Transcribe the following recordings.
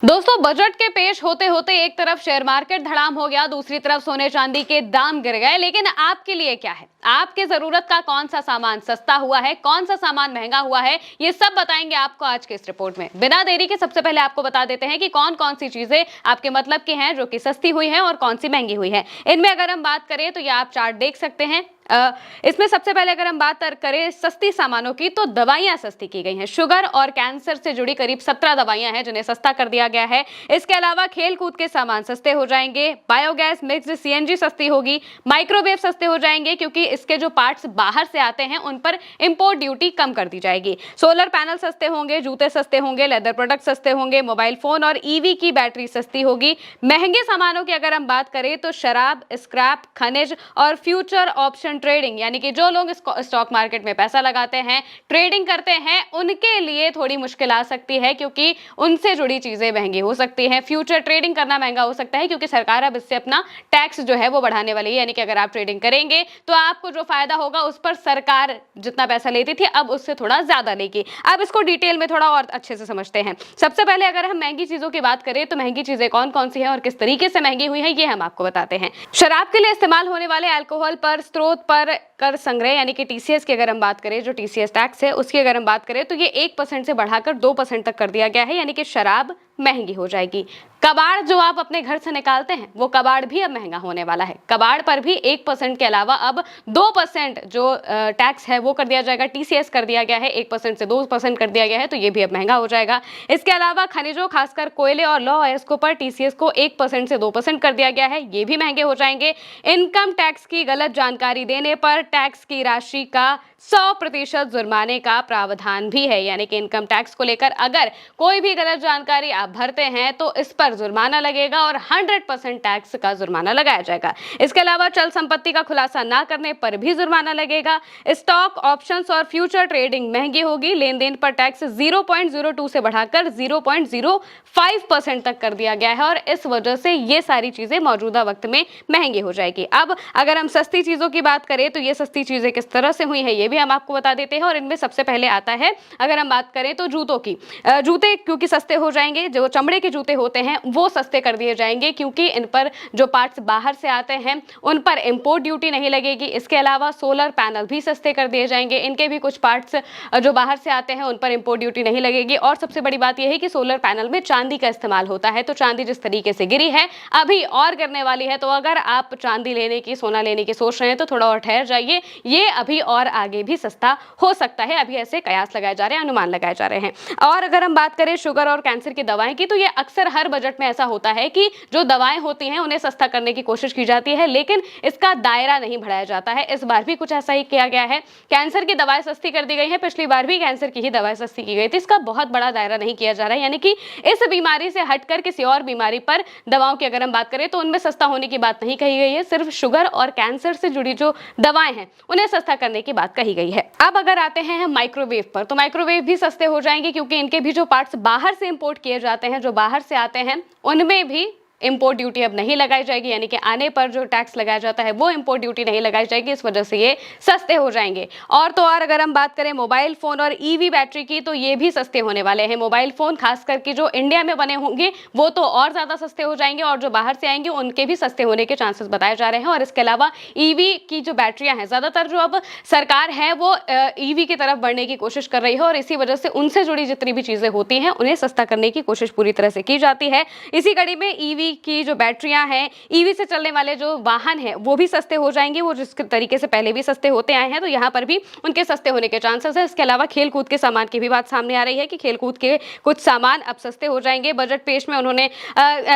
दोस्तों, बजट के पेश होते होते एक तरफ शेयर मार्केट धड़ाम हो गया, दूसरी तरफ सोने चांदी के दाम गिर गए। लेकिन आपके लिए क्या है? आपके जरूरत का कौन सा सामान सस्ता हुआ है, कौन सा सामान महंगा हुआ है, ये सब बताएंगे आपको आज के इस रिपोर्ट में। बिना देरी के सबसे पहले आपको बता देते हैं कि कौन कौन सी चीजें आपके मतलब की हैं, जो कि सस्ती हुई हैं और कौन सी महंगी हुई है। इनमें अगर हम बात करें तो ये आप चार्ट देख सकते हैं। इसमें सबसे पहले अगर हम बात करें सस्ती सामानों की, तो दवाइयां सस्ती की गई हैं। शुगर और कैंसर से जुड़ी करीब 17 दवाइयां हैं जिन्हें सस्ता कर दिया गया है। इसके अलावा खेल कूद के सामान सस्ते हो जाएंगे, बायोगैस मिक्स्ड सीएनजी सस्ती होगी, माइक्रोवेव सस्ते हो जाएंगे क्योंकि इसके जो पार्ट्स बाहर से आते हैं उन पर इंपोर्ट ड्यूटी कम कर दी जाएगी। सोलर पैनल सस्ते होंगे, जूते सस्ते होंगे, लेदर प्रोडक्ट सस्ते होंगे, मोबाइल फोन और ईवी की बैटरी सस्ती होगी। महंगे सामानों की अगर हम बात करें तो शराब, स्क्रैप, खनिज और फ्यूचर ऑप्शन ट्रेडिंग, यानी कि जो लोग स्टॉक मार्केट में पैसा लगाते हैं, ट्रेडिंग करते हैं, उनके लिए थोड़ी मुश्किल आ सकती है क्योंकि उनसे जुड़ी चीजें महंगी हो सकती हैं। फ्यूचर ट्रेडिंग करना महंगा हो सकता है क्योंकि सरकार अब इससे अपना टैक्स जो है वो बढ़ाने वाली है। यानी कि अगर आप ट्रेडिंग करेंगे तो आपको जो फायदा होगा उस पर सरकार जितना पैसा लेती थी अब उससे थोड़ा ज्यादा लेगी। अब इसको डिटेल में थोड़ा और अच्छे से समझते हैं। सबसे पहले अगर हम महंगी चीजों की बात करें तो महंगी चीजें कौन कौन सी हैं और किस तरीके से महंगी हुई है ये हम आपको बताते हैं। शराब के लिए इस्तेमाल होने वाले अल्कोहल पर स्रोत पर कर संग्रह, यानी कि टीसीएस की अगर हम बात करें, जो टीसीएस टैक्स है उसकी अगर हम बात करें तो ये 1% से बढ़ाकर 2% तक कर दिया गया है। यानी कि शराब महंगी हो जाएगी। कबाड़ जो आप अपने घर से निकालते हैं वो कबाड़ भी अब महंगा होने वाला है। कबाड़ पर भी 1% के अलावा अब 2% जो टैक्स है वो कर दिया जाएगा। टीसीएस कर दिया गया है, 1% से 2% कर दिया गया है, तो ये भी अब महंगा हो जाएगा। इसके अलावा खनिजों, खासकर कोयले और लौह अयस्कों पर टीसीएस को 1% से 2% कर दिया गया है, ये भी महंगे हो जाएंगे। इनकम टैक्स की गलत जानकारी देने पर टैक्स की राशि का 100% जुर्माने का प्रावधान भी है। यानी कि इनकम टैक्स को लेकर अगर कोई भी गलत जानकारी आप भरते हैं तो इस पर जुर्माना लगेगा और 100% टैक्स का जुर्माना लगाया जाएगा। इसके अलावा चल संपत्ति का खुलासा ना करने पर भी जुर्माना लगेगा। स्टॉक, ऑप्शंस और फ्यूचर ट्रेडिंग महंगी होगी। लेन देन पर टैक्स 0.02 से बढ़ाकर 0.05% तक कर दिया गया है और इस वजह से ये सारी चीजें मौजूदा वक्त में महंगी हो जाएगी। अब अगर हम सस्ती चीजों की बात करें तो ये सस्ती चीजें किस तरह से हुई है ये भी हम आपको बता देते हैं। और इनमें सबसे पहले आता है, अगर हम बात करें तो जूतों की। जूते क्योंकि सस्ते हो जाएंगे, जो चमड़े के जूते होते हैं वो सस्ते कर दिए जाएंगे क्योंकि इन पर जो पार्ट्स बाहर से आते हैं उन पर इंपोर्ट ड्यूटी नहीं लगेगी। इसके अलावा सोलर पैनल भी सस्ते कर दिए जाएंगे, इनके भी कुछ पार्ट्स जो बाहर से आते हैं उन पर इंपोर्ट ड्यूटी नहीं लगेगी। और सबसे बड़ी बात यह है कि सोलर पैनल में चांदी का इस्तेमाल होता है, तो चांदी जिस तरीके से गिरी है अभी और गिरने वाली है, तो अगर आप चांदी लेने की, सोना लेने की सोच रहे हैं तो थोड़ा और ठहर जाइए, ये अभी और आगे भी सस्ता हो सकता है। अभी ऐसे कयास लगाए जा रहे हैं, अनुमान लगाए जा रहे हैं। और अगर हम बात करें शुगर और कैंसर की दवाएं की, तो ये अक्सर हर बजट में ऐसा होता है कि जो दवाएं होती हैं उन्हें सस्ता करने की कोशिश की जाती है, लेकिन इसका दायरा नहीं बढ़ाया जाता है। इस बार भी कुछ ऐसा ही किया गया है। कैंसर की दवाएं सस्ती कर दी गई है, पिछली बार भी कैंसर की ही दवाएं सस्ती की गई थी। इसका बहुत बड़ा दायरा नहीं किया जा रहा है, यानी कि इस बीमारी से हटकर किसी और बीमारी पर दवाओं की अगर हम बात करें तो उनमें सस्ता होने की बात नहीं कही गई है। सिर्फ शुगर और कैंसर से जुड़ी जो दवाएं हैं उन्हें सस्ता करने की बात कही गई है। अब अगर आते हैं हम माइक्रोवेव पर, तो माइक्रोवेव भी सस्ते हो जाएंगे क्योंकि इनके भी जो पार्ट्स बाहर से इंपोर्ट किए जाते हैं, जो बाहर से आते हैं, उनमें भी इंपोर्ट ड्यूटी अब नहीं लगाई जाएगी। यानी कि आने पर जो टैक्स लगाया जाता है वो इंपोर्ट ड्यूटी नहीं लगाई जाएगी, इस वजह से ये सस्ते हो जाएंगे। और तो और अगर हम बात करें मोबाइल फोन और ईवी बैटरी की, तो ये भी सस्ते होने वाले हैं। मोबाइल फोन खास करके जो इंडिया में बने होंगे वो तो और ज्यादा सस्ते हो जाएंगे और जो बाहर से आएंगे उनके भी सस्ते होने के चांसेस बताए जा रहे हैं। और इसके अलावा ईवी की जो बैटरियां हैं, ज्यादातर जो अब सरकार है वो ईवी की तरफ बढ़ने की कोशिश कर रही है और इसी वजह से उनसे जुड़ी जितनी भी चीजें होती हैं उन्हें सस्ता करने की कोशिश पूरी तरह से की जाती है। इसी कड़ी में ईवी की जो बैटरियां हैं, ईवी से चलने वाले जो वाहन हैं वो भी सस्ते हो जाएंगे, वो जिस तरीके से पहले भी सस्ते होते आए हैं तो यहाँ पर भी उनके सस्ते होने के चांसेस है। इसके अलावा खेल कूद के सामान की भी बात सामने आ रही है कि खेल कूद के कुछ सामान अब सस्ते हो जाएंगे। बजट पेश में उन्होंने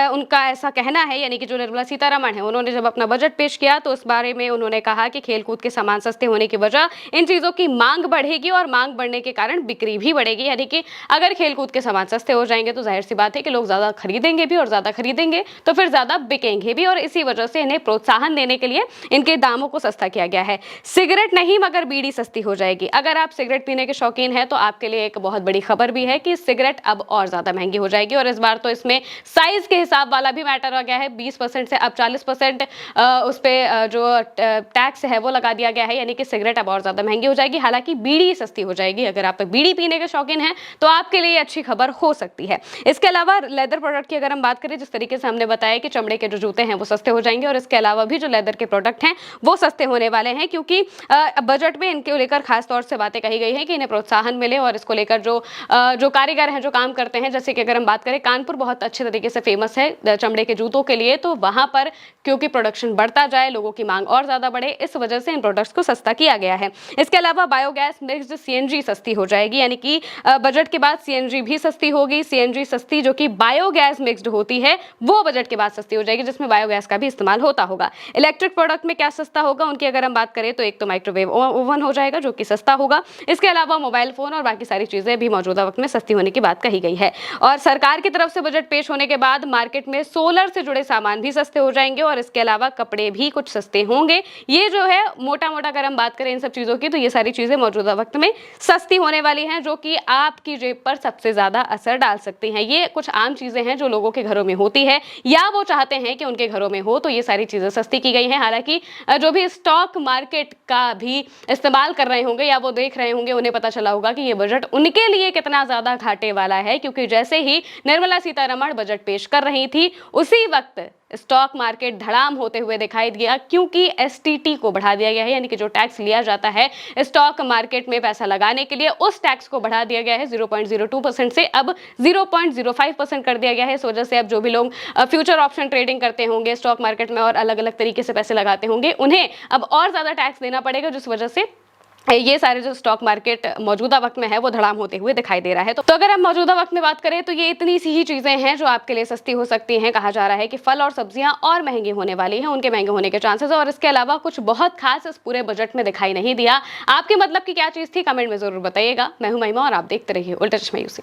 उनका ऐसा कहना है, यानी कि जो निर्मला सीतारमण है उन्होंने जब अपना बजट पेश किया तो उस बारे में उन्होंने कहा कि खेल कूद के सामान सस्ते होने की वजह इन चीजों की मांग बढ़ेगी और मांग बढ़ने के कारण बिक्री भी बढ़ेगी। यानी कि अगर खेल कूद के सामान सस्ते हो जाएंगे तो जाहिर सी बात है कि लोग ज्यादा खरीदेंगे भी और ज्यादा खरीदेंगे होंगे तो फिर ज्यादा बिकेंगे भी, और इसी वजह से इन्हें प्रोत्साहन देने के लिए इनके दामों को सस्ता किया गया है। सिगरेट नहीं मगर बीड़ी सस्ती हो जाएगी। अगर आप सिगरेट पीने के शौकीन हैं तो आपके लिए एक बहुत बड़ी खबर भी है कि सिगरेट अब और ज्यादा महंगी हो जाएगी, और इस बार तो इसमें साइज के हिसाब वाला भी मैटर हो गया है। 20% से अब 40% उस पे जो टैक्स है वो लगा दिया गया है, यानी कि सिगरेट अब और ज्यादा महंगी हो जाएगी। हालांकि बीड़ी सस्ती हो जाएगी। अगर आप बीड़ी पीने के शौकीन हैं तो आपके लिए अच्छी खबर हो सकती है। इसके अलावा लेदर प्रोडक्ट की अगर हम बात करें, जिस तरीके से हमने बताया कि चमड़े के जो जूते हैं वो सस्ते हो जाएंगे, और इसके अलावा भी जो लेदर के प्रोडक्ट हैं वो सस्ते होने वाले हैं, क्योंकि बजट में इनके लेकर खास तौर से बातें कही गई हैं कि इन्हें प्रोत्साहन मिले, और इसको लेकर जो कारीगर हैं जो काम करते हैं, जैसे कि अगर हम बात करें कानपुर बहुत अच्छे तरीके से फेमस है चमड़े के जूतों के लिए, तो वहां पर क्योंकि प्रोडक्शन बढ़ता जाए, लोगों की मांग और ज्यादा बढ़े, इस वजह से इन प्रोडक्ट्स को सस्ता किया गया है। इसके अलावा बायोगैस मिक्स्ड सीएनजी सस्ती हो जाएगी, यानी कि बजट के बाद सीएनजी भी सस्ती होगी। सीएनजी सस्ती जो कि बायोगैस मिक्स्ड होती है वो बजट के बाद सस्ती हो जाएगी, जिसमें बायोगैस का भी इस्तेमाल होता होगा। इलेक्ट्रिक प्रोडक्ट में क्या सस्ता होगा उनकी अगर हम बात करें तो एक तो माइक्रोवेव ओवन हो जाएगा जो कि सस्ता होगा। इसके अलावा मोबाइल फोन और बाकी सारी चीजें भी मौजूदा वक्त में सस्ती होने की बात कही गई है। और सरकार की तरफ से बजट पेश होने के बाद मार्केट में सोलर से जुड़े सामान भी सस्ते हो जाएंगे, और इसके अलावा कपड़े भी कुछ सस्ते होंगे। ये जो है मोटा मोटा अगर हम बात करें इन सब चीजों की, तो ये सारी चीजें मौजूदा वक्त में सस्ती होने वाली हैं, जो कि आपकी जेब पर सबसे ज्यादा असर डाल सकती हैं। ये कुछ आम चीजें हैं जो लोगों के घरों में होती है या वो चाहते हैं कि उनके घरों में हो, तो ये सारी चीजें सस्ती की गई हैं। हालांकि जो भी स्टॉक मार्केट का भी इस्तेमाल कर रहे होंगे या वो देख रहे होंगे, उन्हें पता चला होगा कि ये बजट उनके लिए कितना ज्यादा घाटे वाला है, क्योंकि जैसे ही निर्मला सीतारमण बजट पेश कर रही थी उसी वक्त स्टॉक मार्केट धड़ाम होते हुए दिखाई दिया, क्योंकि एसटीटी को बढ़ा दिया गया है, यानी कि जो टैक्स लिया जाता है स्टॉक मार्केट में पैसा लगाने के लिए, उस टैक्स को बढ़ा दिया गया है 0.02% से अब 0.05% कर दिया गया है। इस वजह से अब जो भी लोग फ्यूचर ऑप्शन ट्रेडिंग करते होंगे स्टॉक मार्केट में और अलग अलग तरीके से पैसे लगाते होंगे, उन्हें अब और ज्यादा टैक्स देना पड़ेगा, जिस वजह से ये सारे जो स्टॉक मार्केट मौजूदा वक्त में है वो धड़ाम होते हुए दिखाई दे रहा है। तो अगर हम मौजूदा वक्त में बात करें तो ये इतनी सी ही चीजें हैं जो आपके लिए सस्ती हो सकती हैं। कहा जा रहा है कि फल और सब्जियां और महंगी होने वाली हैं, उनके महंगे होने के चांसेस, और इसके अलावा कुछ बहुत खास इस पूरे बजट में दिखाई नहीं दिया। आपके मतलब की क्या चीज थी, कमेंट में जरूर बताइएगा। मैं हूं महिमा और आप देखते रहिए उल्टा चश्मा यूसी।